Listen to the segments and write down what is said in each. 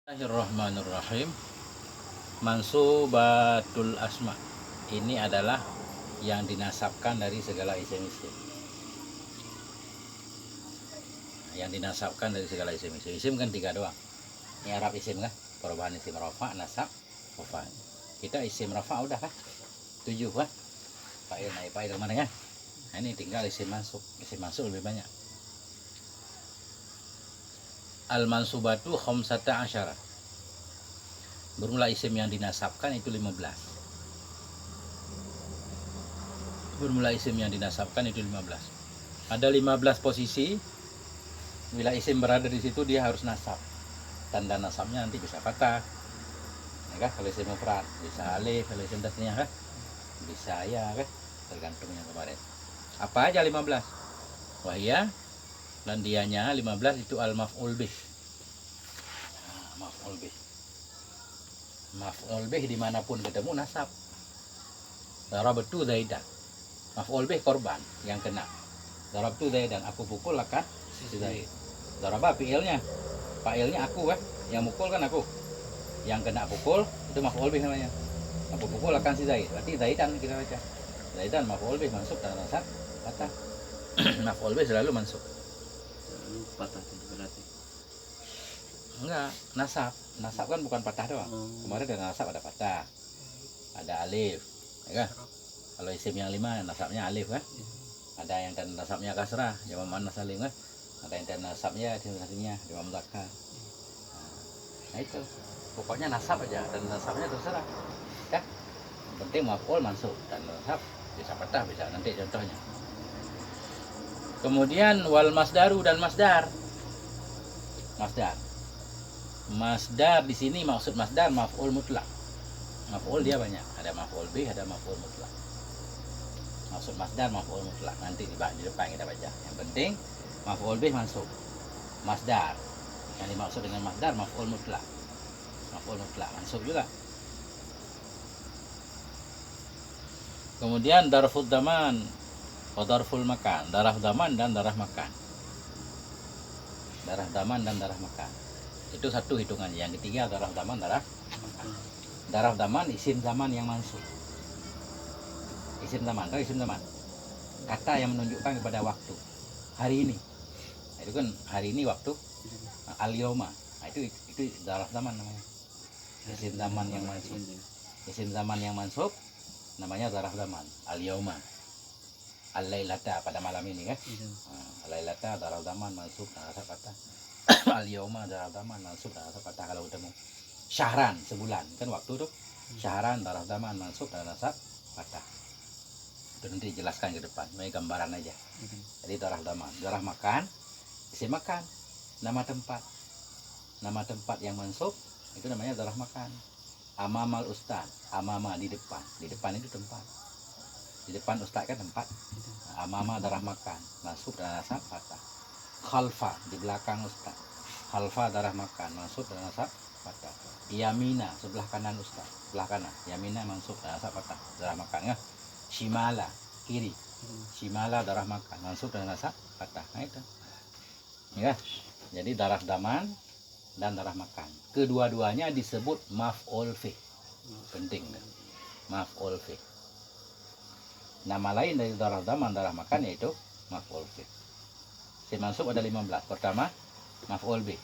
Bismillahirrahmanirrahim. Mansubatul asma. Ini adalah yang dinasabkan dari segala isim-isim. Yang dinasabkan dari segala isim-isim. Isim kan 3 doang. Ini Arab isim kan? Perubahan isim rafa, nasab, rafa'an. Kita isim rafa udah kan? 7 kan? Fa'il, naib, fa'il kemana kan? Nah, ini tinggal isim masuk. Isim masuk lebih banyak. Al-mansubatu khamsata asyara. Bermula isim yang dinasabkan itu 15. Bermula isim yang dinasabkan itu 15. Ada 15 posisi. Bila isim berada di situ dia harus nasab. Tanda nasabnya nanti bisa fathah. Ya kan? Kalau isim mufrad bisa alif, kalau isim tasniyah kan? Bisa ya kan? Tergantung yang kemarin. Apa aja 15? Wahia dan dianya 15 itu al-maf'ul bih. Maf'ul bih. Maf'ul bih dimanapun ketemu nasab. Darabtu Zaidan. Maf'ul bih korban yang kena. Darabtu Zaidan, aku pukul akan si Zaid. Daraba fi'ilnya. Fa'ilnya aku kan, yang mukul kan aku. Yang kena pukul itu maf'ul bih namanya. Aku pukul akan si Zaid. Berarti Zaidan kita baca. Zaidan maf'ul bih mansub dan nasab patah. Maf'ul bih selalu mansub. Lalu patah itu berarti. Enggak, nasab. Nasab kan bukan patah doang. Kemarin ada nasab, ada patah. Ada alif, ya kan? Kalau isim yang 5 nasabnya alif kan? Ada yang dan nasabnya kasrah, jamak muannas salim kan? Ada yang dan nasabnya dihasilnya jamak mudzakkar. Nah itu. Pokoknya nasab aja dan nasabnya terserah. Ya. Yang penting maf'ul mansub dan nasab bisa patah bisa nanti contohnya. Kemudian wal masdaru dan masdar. Masdar. Masdar di sini maksud masdar maf'ul mutlak. Maf'ul dia banyak, ada maf'ul bih, ada maf'ul mutlak. Maksud masdar maf'ul mutlak nanti di depan kita baca. Yang penting maf'ul bih mansub. Masdar yang dimaksud dengan masdar maf'ul mutlak. Maf'ul mutlak mansub juga. Kemudian darful zaman wa darful makan, darah zaman dan darah makan. Darah zaman dan darah makan. Itu satu hitungannya. Yang ketiga darah zaman, darah makan. Darah zaman isim zaman yang mansub. Isim zaman, kan isim zaman. Kata yang menunjukkan kepada waktu. Hari ini. Nah, itu kan hari ini waktu al-yauma. Nah, itu darah zaman namanya. Isim zaman yang mansub. Isim zaman yang mansub namanya darah zaman, al-yauma. Al-lailata pada malam ini kan. Al-lailata darah zaman mansub dan asal kata. Al-yauma darah zaman mansub dan asal kata kalau ketemu. Syahran sebulan kan waktu tuh. Syahran darah zaman mansub dan asal kata. Itu nanti jelaskan ke depan, ini gambaran aja. Jadi darah zaman, darah makan, isim makan, nama tempat yang mansub itu namanya darah makan. Amamal ustad, amama di depan itu tempat. Di depan ustad kan tempat. Amama darah makan, mansub dan nasab patah. Khalfa di belakang ustad, khalfa darah makan, mansub dan nasab patah. Yamina sebelah kanan ustad, sebelah kanan, yamina mansub dan nasab patah, darah makan ya. Shimala kiri, shimala darah makan, mansub dan nasab patah. Nah itu ya. Jadi darah zaman dan darah makan, kedua-duanya disebut maf'ul fih. Penting kan? Maf'ul fih. Nama lain dari darah zaman, darah makan yaitu maf'ul fih. Si mansub ada 15. Pertama maf'ul bih,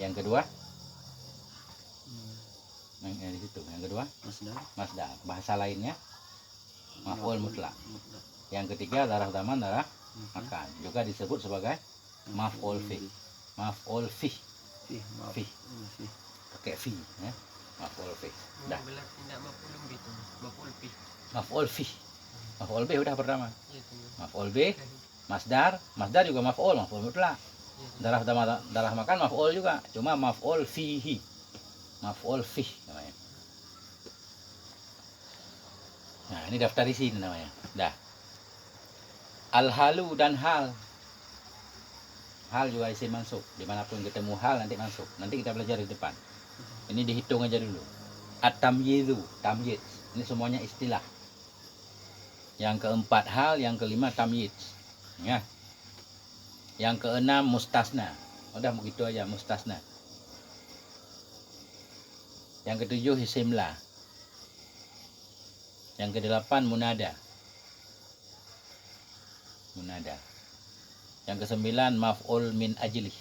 yang kedua yang di situ, yang kedua masdar. Bahasa lainnya maf'ul mutlak. Yang ketiga darah zaman, darah makan, juga disebut sebagai maf'ul fih. Maf'ul fih. Fih. Pakai fi ya. Maf'ul fih. Dah. Maf'ul fih. Maf'ul bih udah pertama. Maf'ul bih, masdar juga maf'ul mutlak. Darah makan maf'ul juga, cuma maf'ul fihi. Maf'ul fih namanya. Nah, ini daftar isi namanya. Dah. Al-halu dan hal. Hal juga isim mansub. Dimanapun ketemu hal nanti mansub. Nanti kita belajar di depan. Ini dihitung aja dulu. At-tamyizu, tamyiz. Ini semuanya istilah. Yang keempat hal, yang kelima tamyiz. Ya. Yang keenam mustasna. Udah begitu aja mustasna. Yang ketujuh isim la. Yang kedelapan munada. Munada. Yang kesembilan maf'ul min ajli.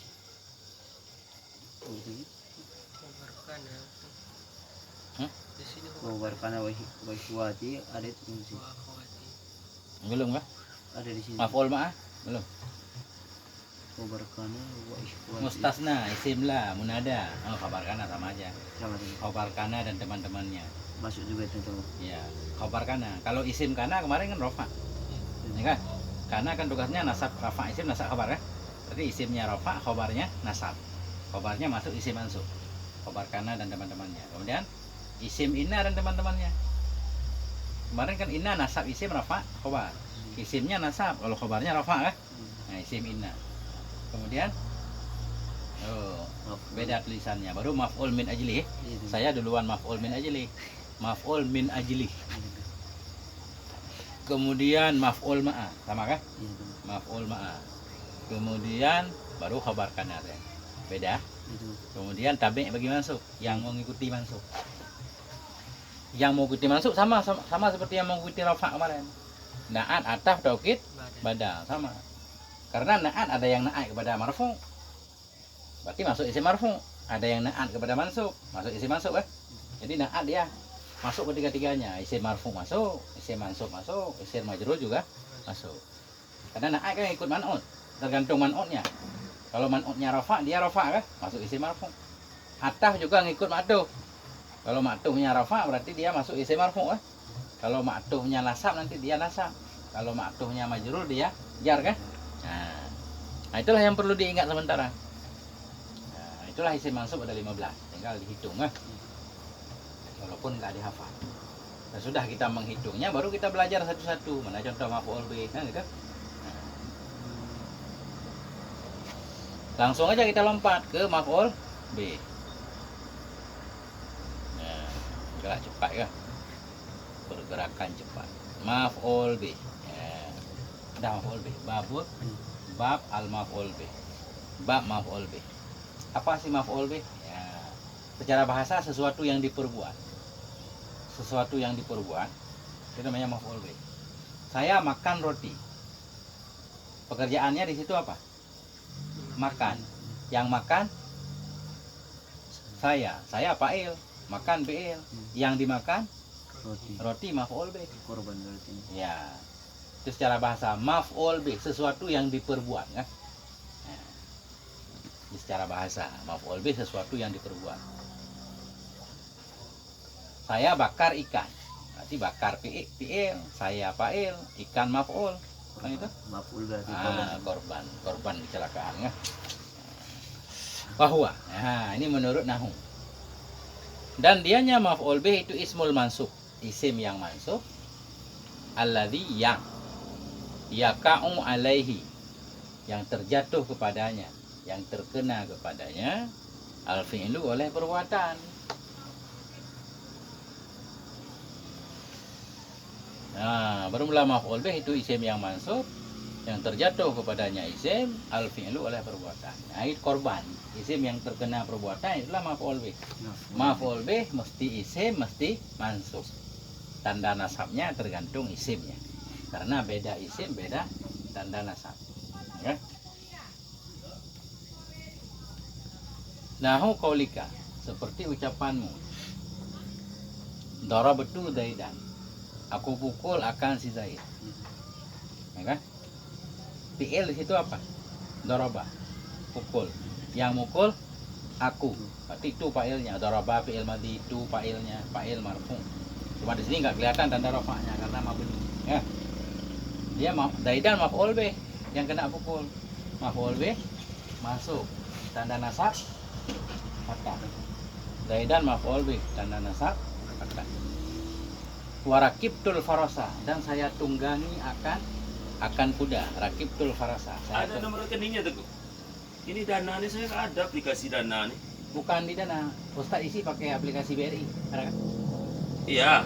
Wabarkana wa ikhwati ada itu sih. Belum kah? Ada di sini. Maf'ul ma'ah? Belum. Wabarkana wa ikhwati. Mustasna, isim la, munada. Oh, khabar kana sama aja. Sama dengan Khabar kana dan teman-temannya. masuk juga itu tuh. Ya, khabar kana. Kalau isim kana kemarin kan rofa. Ya kan? Karena kan tugasnya nasab, rafa, isim, nasab, khabar kan? Berarti isimnya rafa, khabarnya nasab. Khabarnya masuk isim mansub. Khabar kana dan teman-temannya. Kemudian isim inna dan teman-temannya. Kemarin kan inna nasab, isim, rafa, khabar. Isimnya nasab, kalau khabarnya rafa kan? Nah, isim inna. Kemudian beda tulisannya. Baru maf'ul min ajli. Saya duluan maf'ul min ajli. Maf'ul min ajli. Kemudian maf'ul ma'a, sama kan? Maf'ul ma'a. Kemudian baru khabar kana ya. Beda. Kemudian tabi' bagi mansub, yang mengikuti mansub. Yang mengikuti mansub sama seperti yang mengikuti rafa kemarin. Na'at, ataf, taukid, badal sama. Karena na'at ada yang na'at kepada marfu. Berarti masuk isim marfu. Ada yang na'at kepada mansub, masuk isim mansub kan? Jadi na'at dia masuk ketiga-tiganya. Isim marfu masuk, isim mansub masuk, isim majrur juga masuk. Karena na'at kan ikut man'ut, tergantung man'utnya. Kalau man'utnya rafa, dia rafa kan? Masuk isim marfu. Ataf juga ngikut ma'tuf. Kalau ma'tufnya rafa berarti dia masuk isim marfu kan? Kalau ma'tufnya nasab nanti dia nasab. Kalau ma'tufnya majrur dia jar kan? Nah, itulah yang perlu diingat sementara. Nah, itulah isim mansub ada 15. Tinggal dihitung kan? Walaupun nggak dihafal. Nah, sudah kita menghitungnya baru kita belajar satu-satu. Mana contoh maf'ul bih kan gitu. Langsung aja kita lompat ke maf'ul bih. Nah, gerak cepat ya. Pergerakan cepat. Maf'ul bih. Ya. Udah maf'ul bih. Bab al-maf'ul bih. Bab maf'ul bih. Apa sih maf'ul bih? Ya. Secara bahasa sesuatu yang diperbuat. Sesuatu yang diperbuat itu namanya maf'ul bih. Saya makan roti. Pekerjaannya di situ apa? Makan. Yang makan saya fa'il, makan fi'il. Yang dimakan roti maf'ul bih. Korban berarti. Ya. Itu secara bahasa maf'ul bih, sesuatu yang diperbuat kan? Nah, secara bahasa maf'ul bih sesuatu yang diperbuat. Saya bakar ikan. Berarti bakar fi'il, saya fa'il, ikan maf'ul. Kan itu? Maf'ul berarti Korban kecelakaan ya. Bahwa. Nah, ini menurut nahwu. Dan dianya maf'ul bih itu ismul mansub, isim yang mansub. Alladzi yang yaka'u alaihi, yang terjatuh kepadanya, yang terkena kepadanya al-fi'lu oleh perbuatan. Nah, bermula maf'ul bih itu isim yang mansub, yang terjatuh kepadanya isim, al-fi'lu oleh perbuatan. Nah, itu korban, isim yang terkena perbuatan itulah maf'ul bih. Maf'ul bih mesti isim, mesti mansub. Tanda nasabnya tergantung isimnya. Karena beda isim, beda tanda nasab. Ya. Nahu qaulika, seperti ucapanmu. Darabtu Zaidan. Aku pukul akan si Zaid. Ya kan? Fi'il di situ apa? Daraba. Pukul. Yang mukul aku. Berarti itu fa'ilnya. Daraba fi'il madhi, itu fa'ilnya, fa'il marfu. Cuma di sini nggak kelihatan tanda rafa'nya karena mabni. Ya. Dia Zaidan maf'ul bih yang kena pukul. Maf'ul bih masuk. Tanda nasab fathah. Zaidan maf'ul bih tanda nasab fathah. Warakibtul farasa, dan saya tunggangi akan kuda. Rakibtul farasa. Ada nomor rekeningnya tuh. Ini Dana nih, saya nggak ada aplikasi Dana nih. Bukan di Dana. Ustaz isi pakai aplikasi BRI. Ada kan? Iya.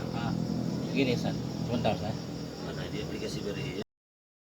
Gini Ustaz. Sebentar Ustaz. Mana di aplikasi BRI?